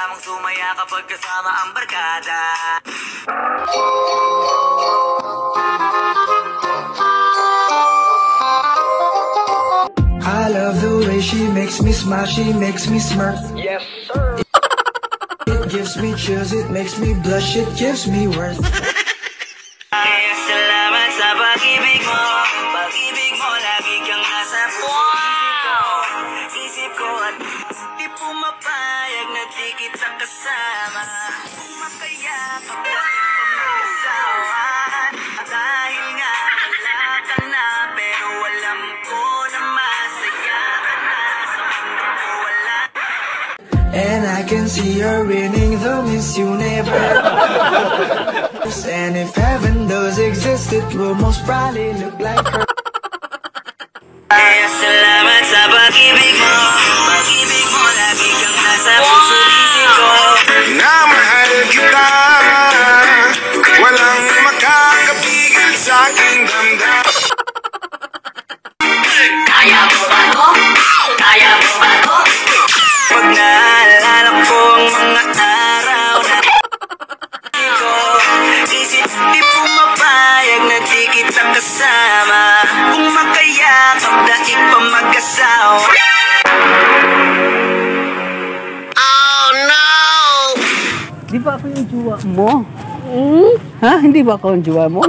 lamang sumaya kapag kasama ang barkada. I love the way she makes me smile, she makes me smirk. Yes, sir. It gives me chills, it makes me blush, it gives me worth. Kaya salamat sa pag-ibig mo. Pag-ibig mo, lagi kang nasa isip ko at di pumapayag na di kita kasama. Kung makayakap na ipamagkasawa. Dahil nga wala ka na, pero alam ko na masaya ka na sa mundo ko wala. And I can see her winning the Miss Universe. And if heaven does exist, it will most probably look like her. Kaya salamat sa pag-ibig mo. Pag-ibig mo, lagi kang nasa puso-isip ko. Na mahal kita, walang makakapigil sa aking damdamin. Kaya mo ba to? Kaya mo ba to? Pag naalala ko ang mga araw na ko, isip di pumapayag na di kita kasama. Kung makayakap na ipamag-asawa. Oh no! Di ba ako yung jowa mo? Ha? Hindi ba ako yung jowa mo?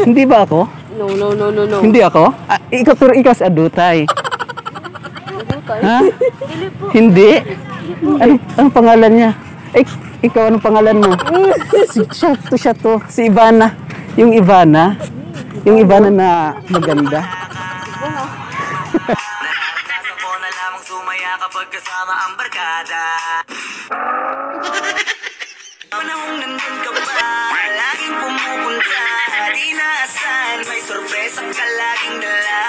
Hindi ba ako? No, no, no, no, no. Hindi ako? Ah, ikaw sa adutay. Ha? Hindi? Anong pangalan niya? Ikaw, anong pangalan mo? Siya to. Si Ivana. Yung Ivana. Yung Ivana na maganda. Naranasan ko na lamang sumaya kapag kasama ang barkada. Panahong nandun ka pa, laging pumupunta. Di naasahan, may sorpresa ka laging dala.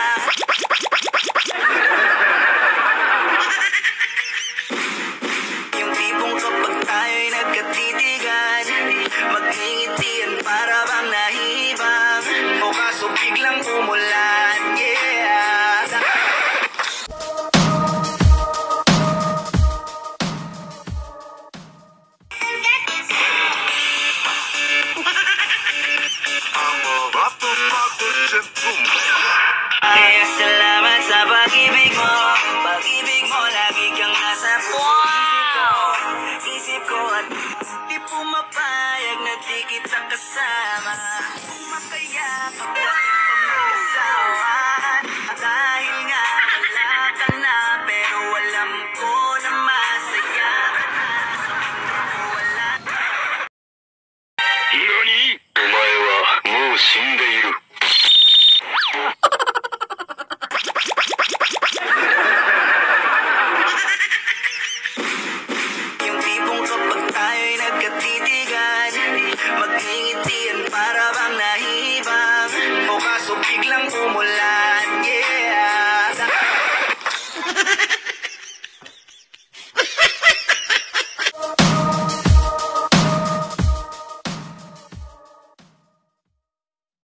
Yung tipong kapag tayo'y nagkatitigan, magngingitian para bang nahibang, o kaso biglang umulan, yeah. Kaya salamat sa pag-ibig mo. Pag-ibig mo, lagi kang nasa isip ko at di pumapayag na di kita kasama. Kung makayakap na ipamag-asawa. Dahil nga wala ka na, pero alam ko na masaya ka na sa mundo ko wala. NANI?お前はもう死んでいる。